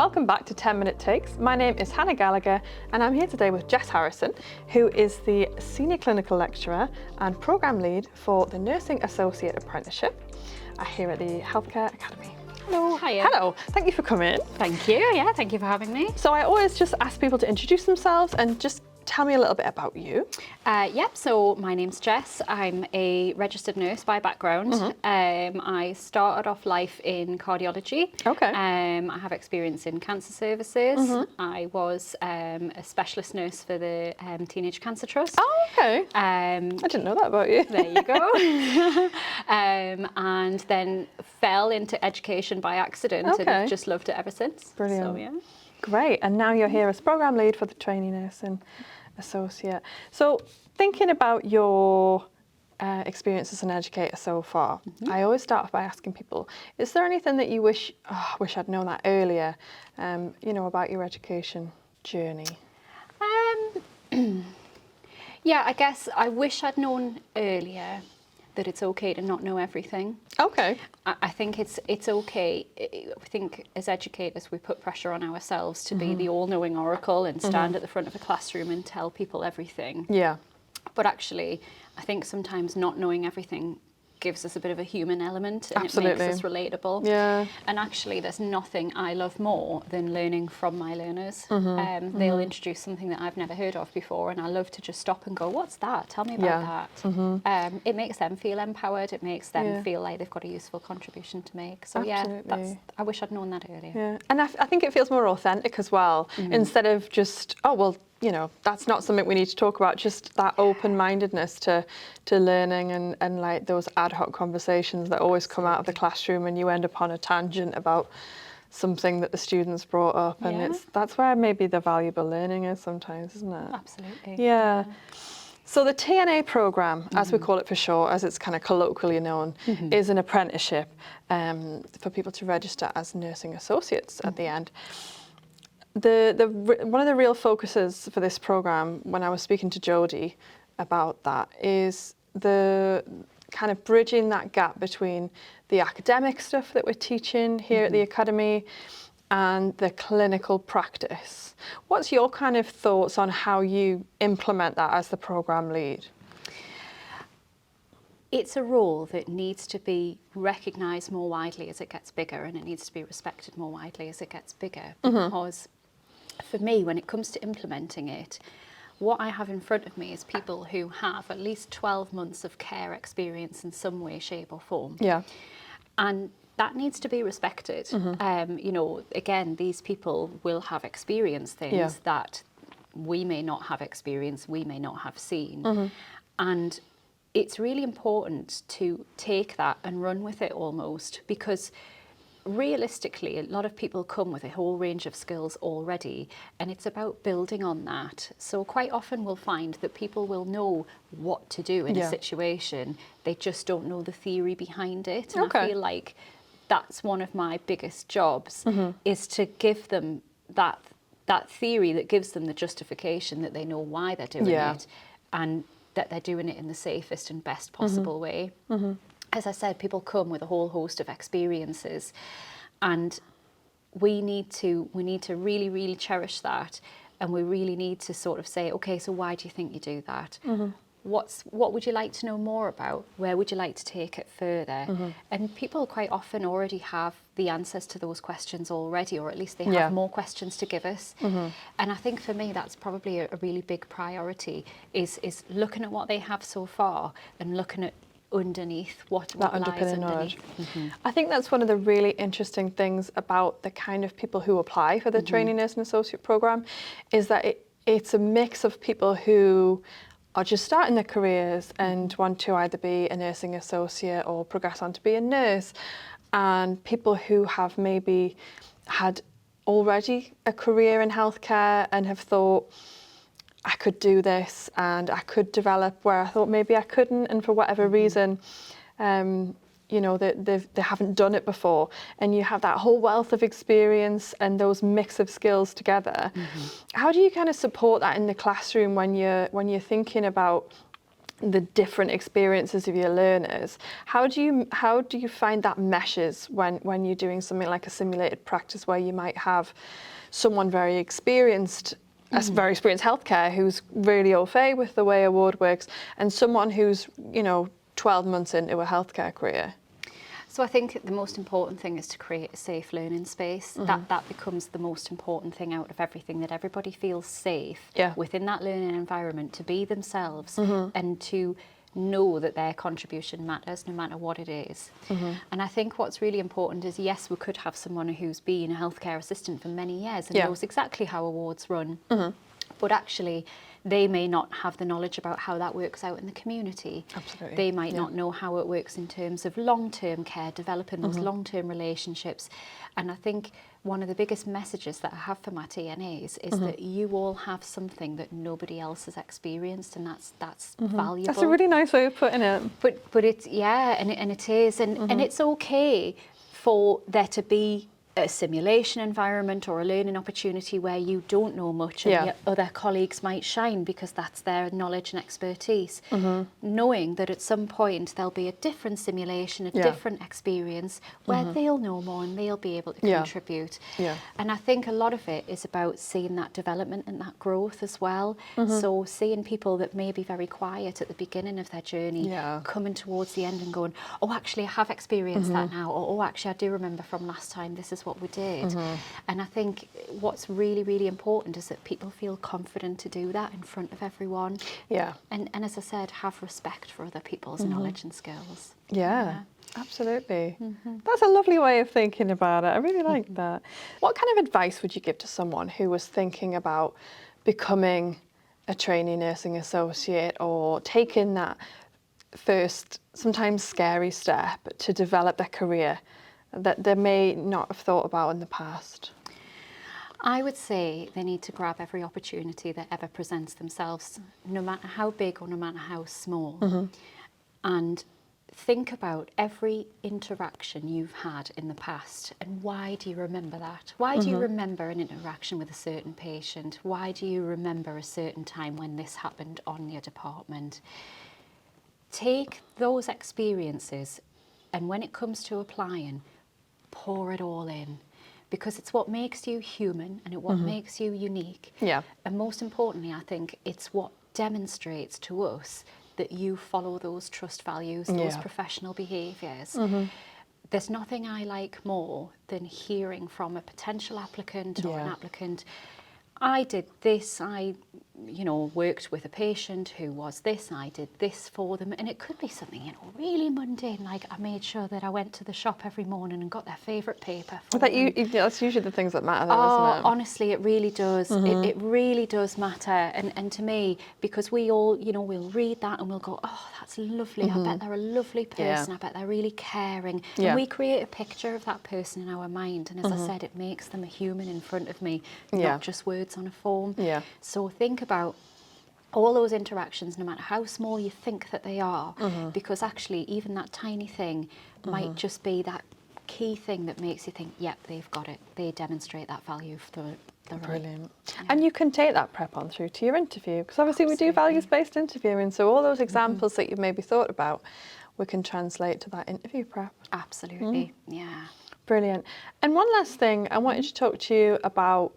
Welcome back to 10 Minute Takes. My name is Hannah Gallacher and I'm here today with Jess Harrison, who is the Senior Clinical Lecturer and Programme Lead for the Nursing Associate Apprenticeship here at the Healthcare Academy. Hello. Hiya. Hello. Thank you for coming. Thank you. Yeah, thank you for having me. So I always just ask people to introduce themselves and just tell me a little bit about you. So my name's Jess. I'm a registered nurse by background. I started off life in cardiology. Okay. I have experience in cancer services. I was a specialist nurse for the Teenage Cancer Trust. Oh, okay. I didn't know that about you. There you go. And then fell into education by accident and have just loved it ever since. Brilliant. So, yeah. Great. And now you're here as Programme Lead for the Trainee Nursing Associate. So thinking about your experience as an educator so far, I always start off by asking people, is there anything that you wish I'd known that earlier, about your education journey? Yeah, I guess I wish I'd known earlier that it's okay to not know everything. Okay. I think it's okay. I think as educators we put pressure on ourselves to be the all-knowing oracle and stand at the front of a classroom and tell people everything. Yeah. But actually, I think sometimes not knowing everything gives us a bit of a human element and Absolutely. it makes us relatable. Yeah. And actually there's nothing I love more than learning from my learners. They'll introduce something that I've never heard of before and I love to just stop and go, what's that? Tell me about that. It makes them feel empowered. It makes them feel like they've got a useful contribution to make. So Absolutely. I wish I'd known that earlier. Yeah. And I think it feels more authentic as well, instead of just, that's not something we need to talk about, just that open-mindedness to learning and like those ad hoc conversations that always come out of the classroom and you end up on a tangent about something that the students brought up. And that's where maybe the valuable learning is sometimes, isn't it? Absolutely. Yeah. So the TNA programme, as we call it for short, as it's kind of colloquially known, is an apprenticeship for people to register as nursing associates at the end. One of the real focuses for this programme, when I was speaking to Jodie about that, is the kind of bridging that gap between the academic stuff that we're teaching here at the Academy and the clinical practice. What's your kind of thoughts on how you implement that as the programme lead? It's a role that needs to be recognised more widely as it gets bigger, and it needs to be respected more widely as it gets bigger, because for me, when it comes to implementing it, what I have in front of me is people who have at least 12 months of care experience in some way, shape or form. Yeah. And that needs to be respected. Again, these people will have experienced things that we may not have experienced, we may not have seen. And it's really important to take that and run with it almost, because realistically, a lot of people come with a whole range of skills already, and it's about building on that. So quite often we'll find that people will know what to do in a situation, they just don't know the theory behind it. And I feel like that's one of my biggest jobs, is to give them that theory that gives them the justification that they know why they're doing it, and that they're doing it in the safest and best possible way. As I said, people come with a whole host of experiences, and we need to really, really cherish that, and we really need to sort of say, okay, so why do you think you do that? What would you like to know more about? Where would you like to take it further? And people quite often already have the answers to those questions already, or at least they have more questions to give us. And I think for me, that's probably a really big priority, is looking at what they have so far and looking at underneath what lies underneath. I think that's one of the really interesting things about the kind of people who apply for the Trainee Nursing Associate programme, is that it's a mix of people who are just starting their careers and want to either be a nursing associate or progress on to be a nurse, and people who have maybe had already a career in healthcare and have thought, I could do this and I could develop where I thought maybe I couldn't, and for whatever reason, they haven't done it before, and you have that whole wealth of experience and those mix of skills together. How do you kind of support that in the classroom when you're thinking about the different experiences of your learners. How do you find that meshes when you're doing something like a simulated practice where you might have someone very experienced, a very experienced healthcare who's really au fait with the way a ward works, and someone who's 12 months into a healthcare career? So I think the most important thing is to create a safe learning space. That becomes the most important thing out of everything, that everybody feels safe within that learning environment to be themselves and to know that their contribution matters no matter what it is. And I think what's really important is, yes, we could have someone who's been a healthcare assistant for many years and knows exactly how awards run, but actually they may not have the knowledge about how that works out in the community. Absolutely. They might not know how it works in terms of long-term care, developing those long-term relationships. And I think one of the biggest messages that I have for my TNAs is that you all have something that nobody else has experienced, and that's valuable. That's a really nice way of putting it. But it's, and it is, and it's okay for there to be a simulation environment or a learning opportunity where you don't know much and your other colleagues might shine because that's their knowledge and expertise. Knowing that at some point there'll be a different simulation, a different experience where they'll know more and they'll be able to contribute. And I think a lot of it is about seeing that development and that growth as well. So seeing people that may be very quiet at the beginning of their journey coming towards the end and going, oh, actually I have experienced that now, or oh, actually I do remember from last time this is what we did. And I think what's really, really important is that people feel confident to do that in front of everyone. And as I said, have respect for other people's knowledge and skills. Absolutely. That's a lovely way of thinking about it. I really like that. What kind of advice would you give to someone who was thinking about becoming a trainee nursing associate or taking that first, sometimes scary step to develop their career that they may not have thought about in the past? I would say they need to grab every opportunity that ever presents themselves, no matter how big or no matter how small, and think about every interaction you've had in the past and why do you remember that? Why do you remember an interaction with a certain patient? Why do you remember a certain time when this happened on your department? Take those experiences and when it comes to applying, pour it all in, because it's what makes you human and it's what makes you unique. And most importantly, I think it's what demonstrates to us that you follow those trust values, those professional behaviours. There's nothing I like more than hearing from a potential applicant or an applicant, I did this, I worked with a patient who was this, I did this for them, and it could be something really mundane, like I made sure that I went to the shop every morning and got their favourite paper for them. That's usually the things that matter though, isn't it? Honestly, it really does. It really does matter, and to me, because we all, we'll read that and we'll go, oh, that's lovely, I bet they're a lovely person, I bet they're really caring, and we create a picture of that person in our mind, and as I said, it makes them a human in front of me, not just words on a form. So think about all those interactions, no matter how small you think that they are, because actually even that tiny thing might just be that key thing that makes you think, yep, they've got it. They demonstrate that value for the Brilliant. And you can take that prep on through to your interview, because obviously we do values-based interviewing, so all those examples that you've maybe thought about, we can translate to that interview prep. Absolutely, Brilliant. And one last thing, I wanted to talk to you about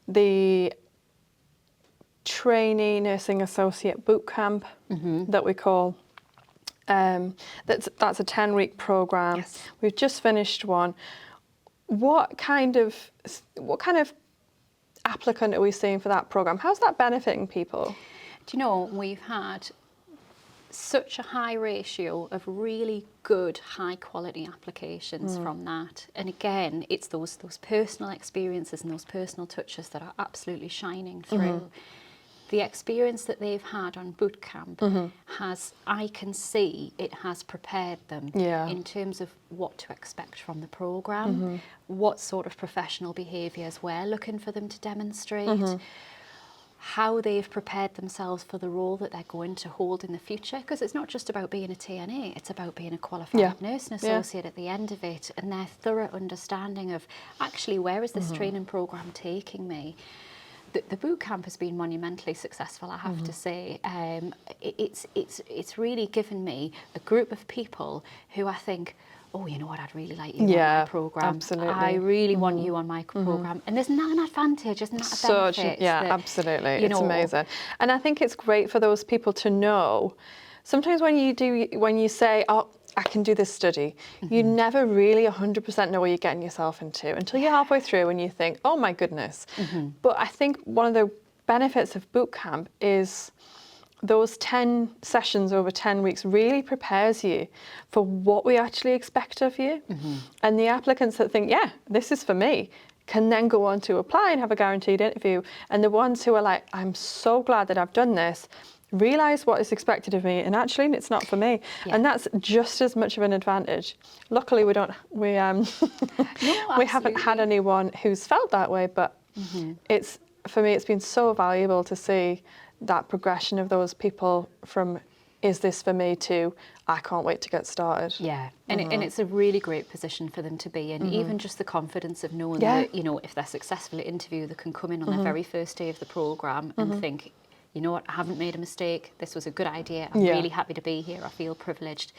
the trainee nursing associate boot camp that we call. That's a 10-week program. We've just finished one. What kind of applicant are we seeing for that program? How's that benefiting people? Do you know, we've had such a high ratio of really good, high quality applications from that. And again, it's those personal experiences and those personal touches that are absolutely shining through. The experience that they've had on boot camp I can see it has prepared them in terms of what to expect from the programme, what sort of professional behaviours we're looking for them to demonstrate, how they've prepared themselves for the role that they're going to hold in the future, because it's not just about being a TNA, it's about being a qualified nursing associate at the end of it, and their thorough understanding of actually where is this training programme taking me. the boot camp has been monumentally successful, I have to say. It's really given me a group of people who I think, oh, you know what, I'd really like you on my programme. Absolutely. I really want you on my programme. And isn't that an advantage? Isn't that a benefit? Absolutely. It's amazing. And I think it's great for those people to know. Sometimes when you say, oh, I can do this study, you never really 100% know what you're getting yourself into until you're halfway through and you think, oh my goodness. But I think one of the benefits of boot camp is those 10 sessions over 10 weeks really prepares you for what we actually expect of you. And the applicants that think, yeah, this is for me, can then go on to apply and have a guaranteed interview. And the ones who are like, I'm so glad that I've done this, realise what is expected of me, and actually it's not for me. And that's just as much of an advantage. Luckily we haven't had anyone who's felt that way, but it's, for me, it's been so valuable to see that progression of those people from, is this for me, to I can't wait to get started. Yeah, and it's a really great position for them to be in. Even just the confidence of knowing that, you know, if they're successful at interview, they can come in on their very first day of the programme and think, you know what, I haven't made a mistake, this was a good idea, I'm really happy to be here, I feel privileged.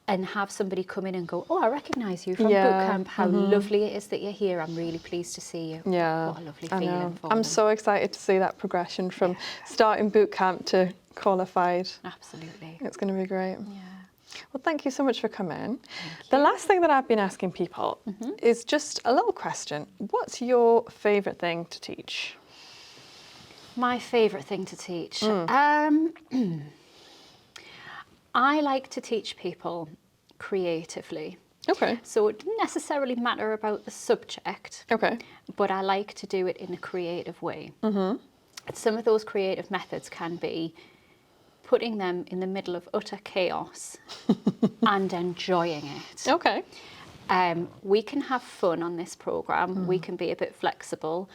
And have somebody come in and go, oh, I recognise you from boot camp, how lovely it is that you're here, I'm really pleased to see you. Yeah, what a lovely feeling for I'm them. so excited to see that progression from starting boot camp to qualified. Absolutely. It's going to be great. Yeah. Well, thank you so much for coming. The last thing that I've been asking people is just a little question. What's your favourite thing to teach? My favourite thing to teach? I like to teach people creatively. Okay. So it doesn't necessarily matter about the subject, but I like to do it in a creative way. Some of those creative methods can be putting them in the middle of utter chaos and enjoying it. Okay. We can have fun on this programme. We can be a bit flexible.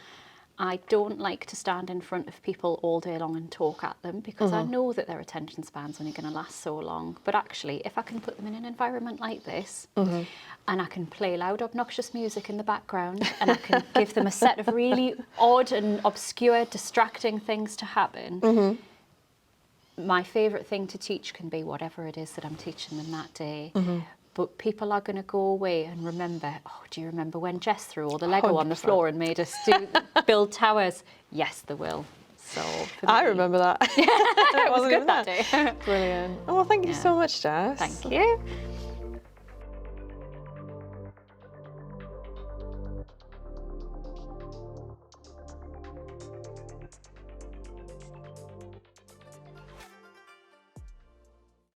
I don't like to stand in front of people all day long and talk at them, because I know that their attention span's only going to last so long. But actually, if I can put them in an environment like this, and I can play loud, obnoxious music in the background, and I can give them a set of really odd and obscure, distracting things to happen, my favourite thing to teach can be whatever it is that I'm teaching them that day. But people are going to go away and remember, oh, do you remember when Jess threw all the Lego 100%. On the floor and made us build towers? Yes, they will. So for me, I remember that. It was good that day. Brilliant. Oh, well, thank you so much, Jess. Thank you.